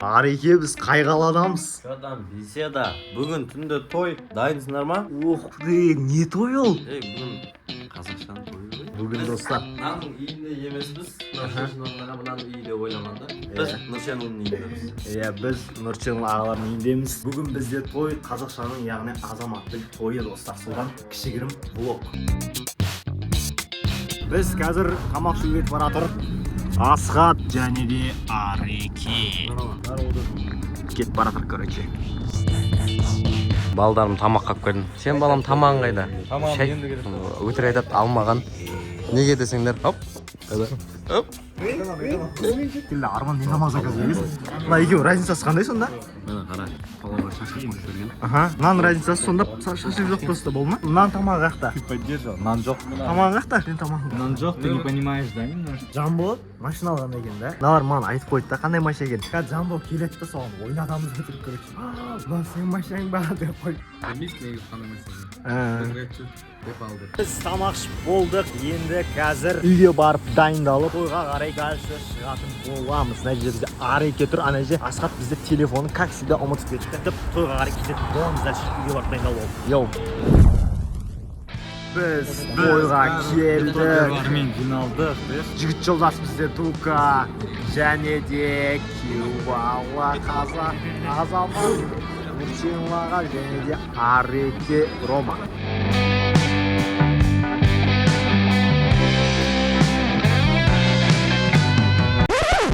Ареке, біз қай қаладамыз? Шадан беседа. Бүгін түнде той. Дайынсыңдар ма? Ух ты, не той ол? Бүгін қазақшаның тойы ғой. Бүгін достар. Мынаның үйінде емеспіз. Мынаның үйінде ойламады. Біз Нұршенұлының үйіндеміз. Иә, біз Нұрченұл ағалардың үйіндеміз. Бүгін бізде той, қазақшаның, яғни азаматтың тойы достар. Содан кішігірім влог. Біз қазір тамақ ішуге кетіп бара жатыр. Асхат және де Ареке кетіп бара жатыр, короче. Балдарым тамақ қап келдім. Сен балам тамағың қайда? Тамағым енді келеді. Өтірік айтады, алмаған. Неге десеңдер? Оп. Оп. Келді, Арман не намаз заказывайсың? Мына екеуі разницасы қандай сонда? Мына қара, палауға шашып жүрген. Нан разницасы сонда шашып жоқ просто болды ма? Нан тамағы қақта. Ты поддерживал. Нан жоқ. Тамағы қақта? Сен тамағың. Нан жоқ, ты не понимаешь, да, немножко. Жамбо машина алған екен да. Мыналар маған айтып қойды да, қандай машина екен. Қазір Жамбо келеді да соған ойнатамыз деп короче. Мына сенің машинаң ба деп қойды. Білмейсің неге қандай мәселе. Деп алды. Біз тамақ ішіп болдық. Енді қазір үйге барып дайындалып тойға қарай дальше шығатын боламыз. Мына жерде Ареке тұр, ана жерде Асхат бізде телефонын как всегда ұмытып кетті деп тойға қарай кететін боламыз. Дальше үйге барып дайындалып. Йоу. Біз тойға келдік. Мен жиналдық. Жігіт жолдас бізде Тука және де Кеуала қазақ азамат Нұрченұл аға және де Ареке Рома.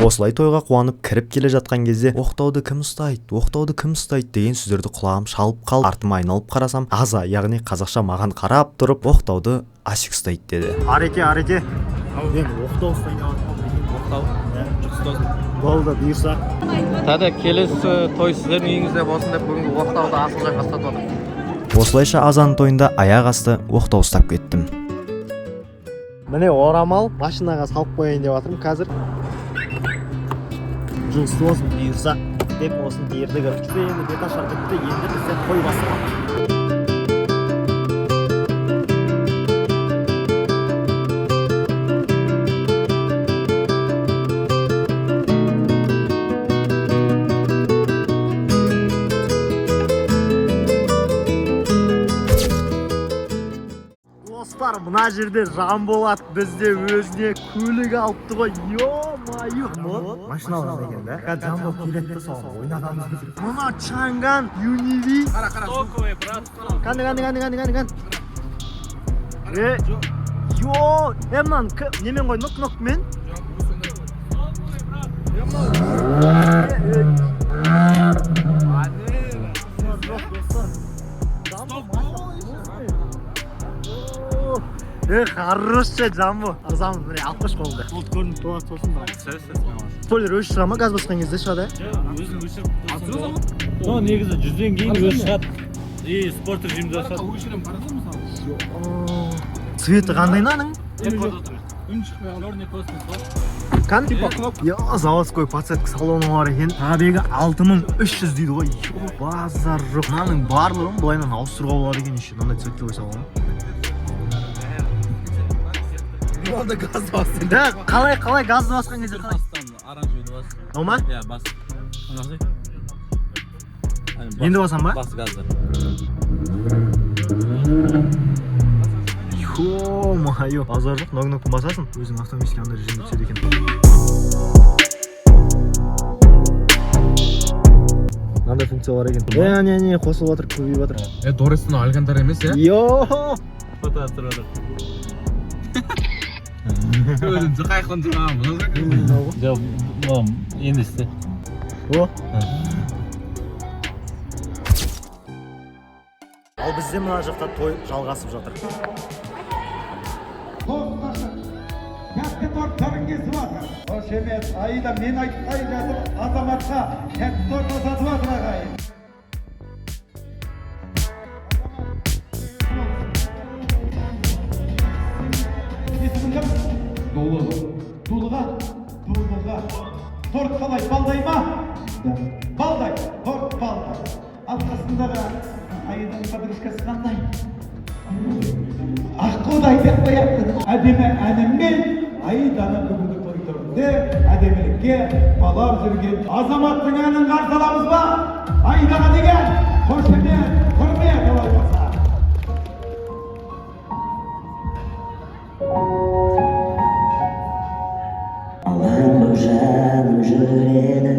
Осылай тойға қуанып кіріп келе жатқан кезде оқтауды кім ұстайды деген сөздерді құлағым шалып қалып, артыма айналып қарасам, Аза, яғни қазақша маған қарап тұрып, оқтауды Асик ұстайды деді. Ареке. Мен оқтау ұстайын деп Оқтау. болды, бұйырса. Тәді келесі той сіздердің үйіңізде болсын деп бүгінгі оқтауды асыл жаққа ұстатып отыр. Осылайша Азаның тойында аяқ асты оқтау ұстап кеттім. Міне орамал машинаға салып қояйын деп жатырмын қазір. Жұмысты болсын бұйырса деп осыны бердік. Енді деташтар бітті, енді бізде той басталады. Достар, мына жерде Жамболат бізде өзіне көлік алыпты ғой. Йо-майо. Машина алған екен да. Қазір Жамбол келеді соған ойнатамыз деп. Мына Чанган Юниви. Токовый, брат. Қанды. Йо, мынаны немен қойдың ба, кнопкамен? Хороший Жамбо. Арзамыз міне алып қош қолды. Ол көрініп тұрады сосын бірақ. Спойлер өшіп шыға ма, газ басқан кезде шығады? Өзің өшіріп. Но негізі 100-ден кейін өшіп шығады. И спорт режимде жасады. Өшірем қарасың мысалы. Цветі қандай наның? Үн шықпай черный космос бар. Кан? Я, заводской подсветка салоны бар екен. Табегі 6300 дейді ғой. Базар жоқ. Мынаның барлығын былайынан ауыстыруға болады екен еще. Мынандай цветке қойса болады. Онда газды бассын. Да, қалай газды басқан кезде қалай? Оранжевый бас. О ма? Иә, бас. Анасы? Енді басам ба? Бас газды. Йо-майо. Базар жоқ, ног-ногтың басасың. Өзің автоматически андай режимде түседі екен. Мынандай функция бар екен. Не, қосылып жатыр, көбейіп жатыр. Дорестің алгандар емес, иә? Йо! Фото атыр отыр. Өзім қайқын тұрғанмын. Жоқ, енді істе. О! Ал бізде мына жақта той жалғасып жатыр. Тәтті торттарын кесіп жатыр. Хош емес, айда мен айтпай жатып азаматқа тәтті торт жасатып жатыр ағайын. Есімің кім? Дулыға. Торт қалай, балдай ма? Балдай, торт балдай. Ал қасындағы айдың подружкасы қандай? Аққудай деп қояпты. Әдемі әніммен айданы бүгінгі той тұрып өнерде әдемілікке балап жүрген азаматтың әнін қарсы аламыз ба? Айдаға деген қошемет, құрмет олай болса. Аллам жаным жүреді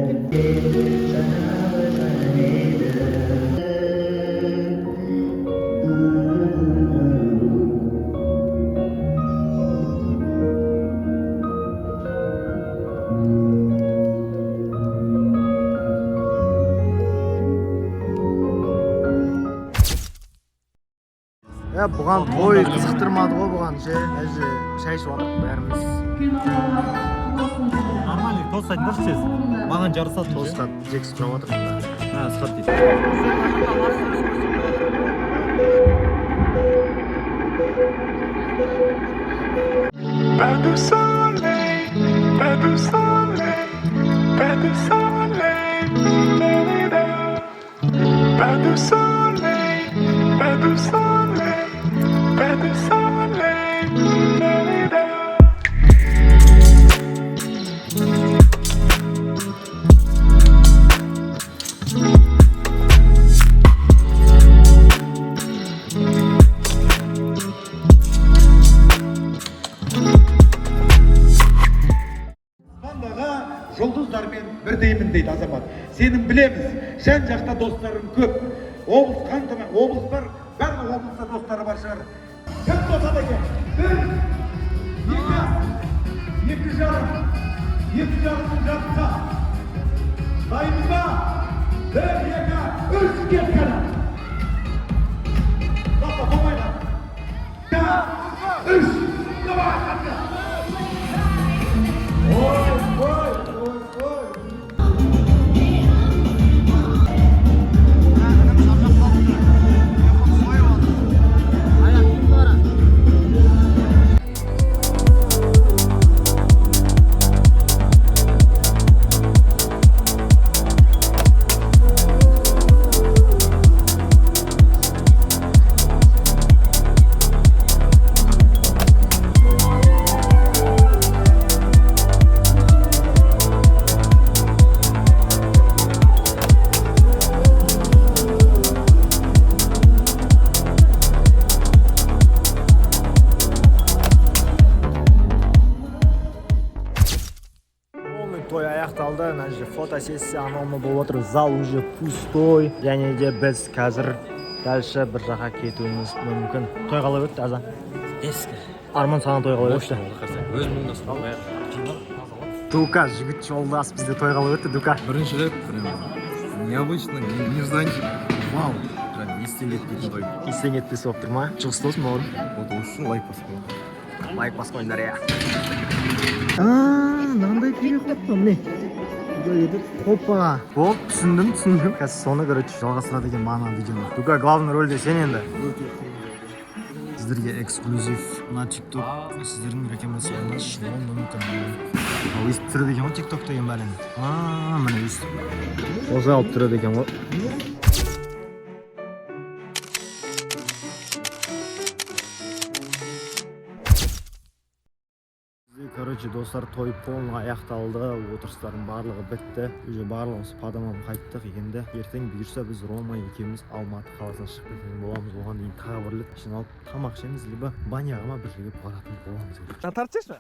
Бұған той қызықтырмады ғой бұған ше. Әже шай ішіп отырық бәріміз. Нормальный тост айтыңдаршы сіз. Маған жарысады. Тостан жек сұрап отырмын. Ha, sıkıntı değil. Pas de soleil, pas de soleil, pas de soleil, da-da-da. Pas de soleil, pas de soleil, pas de soleil, da-da-da. Жұлдыздармен бірдеймін дейді азамат. Сенің білеміз, жан жақта достарың көп. Облыс қантына, облыс бар, барлық облыста достары бар шығар. Кім қосады екен? Екі жарым жатса. Дайынбыз ба? 1, 2, 3 кеткені. Тоқта, болмайға. 3, давай, қанша. Той аяқталды, мына жерде фотосессия анау болып отыр. Зал уже пустой. Және де біз қазір дальше бір жаққа кетуіміз мүмкін. Той қалай өтті, Аза? Ескі. Арман саған той қалай өтті? Өзімнің достарым. Дука, жігіт жолдас, бізде той қалай өтті, Дука? Бірінші рет прям необычно, нежданчик. Вау, прям естен кетпейтін той. Естен кетпесі болып тұр ма? Шығыс досым, бауырым. Вот үшін лайк басқан. Лайк басқойындар, иә. Мынандай керек қойыпты, міне. Опа. Болып, түсіндім. Қазір соны көріп жалғастырады екен мана видеоны. Дука, главный рөлде сен енді. Сіздерге эксклюзив. Мына TikTok сіздердің рекомендацияларыңыз шығуы мүмкін. Ал естіп тұрады екен ғой TikTok деген бәлен. Міне естіп. Осы алып тұрады екен ғой. Короче, достар, той полный аяқталды, отырыстардың барлығы бітті. Уже барлығымыз падамам қайттық енді. Ертең бұйырса біз Рома екеуміз Алматы қаласына шығып кететін боламыз. Оған дейін тағы бір рет жиналып тамақ ішеміз, либо баняға ма бір жерге баратын боламыз. Тартесің бе?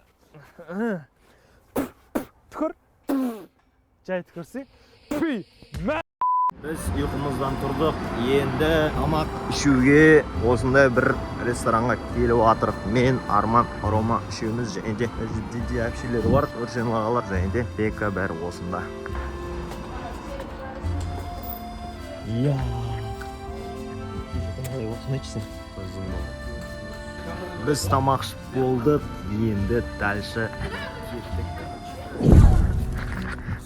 Түкір. Жай түкірсең. Біз ұйқымыздан тұрдық, енді тамақ ішуге осындай бір ресторанға келіп отырық. Мен, Арман, Рома үшеуміз және де Диди әпшелері бар, Өршен ағалар және де Бека бәрі осында. Иә. Біз тамақ ішіп болдық, енді дальше кеттік.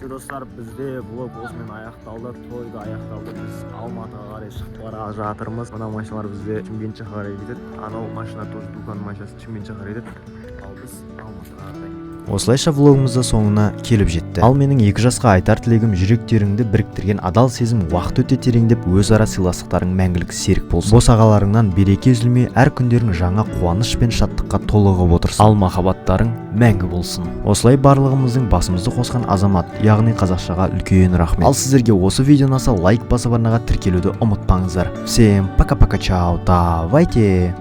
Достар, бізде блог осымен аяқталды, тойды аяқталды. Біз Алматыға қарай шығып бара жатырмыз. Мына машиналар бізде Шымкентке қарай кетеді. Анау машина тоже Дуканың машинасы Шымкентке қарай кетеді. Ал біз Алматыға қарай Осылайша влогымыз да соңына келіп жетті. Ал менің 2 жасқа айтар тілегім жүректеріңді біріктірген адал сезім уақыт өте тереңдеп өзара сыйластықтарың мәңгілік серік болсын. Бос ағаларыңнан береке үзілмей, әр күндерің жаңа қуаныш пен шаттыққа толығып отырсын. Ал махаббаттарың мәңгі болсын. Осылай барлығымыздың басымызды қосқан азамат, яғни қазақшаға үлкен рахмет. Ал сіздерге осы видео ұнаса лайк басып арнаға тіркелуді ұмытпаңыздар. Всем пока-пока, чао, давайте.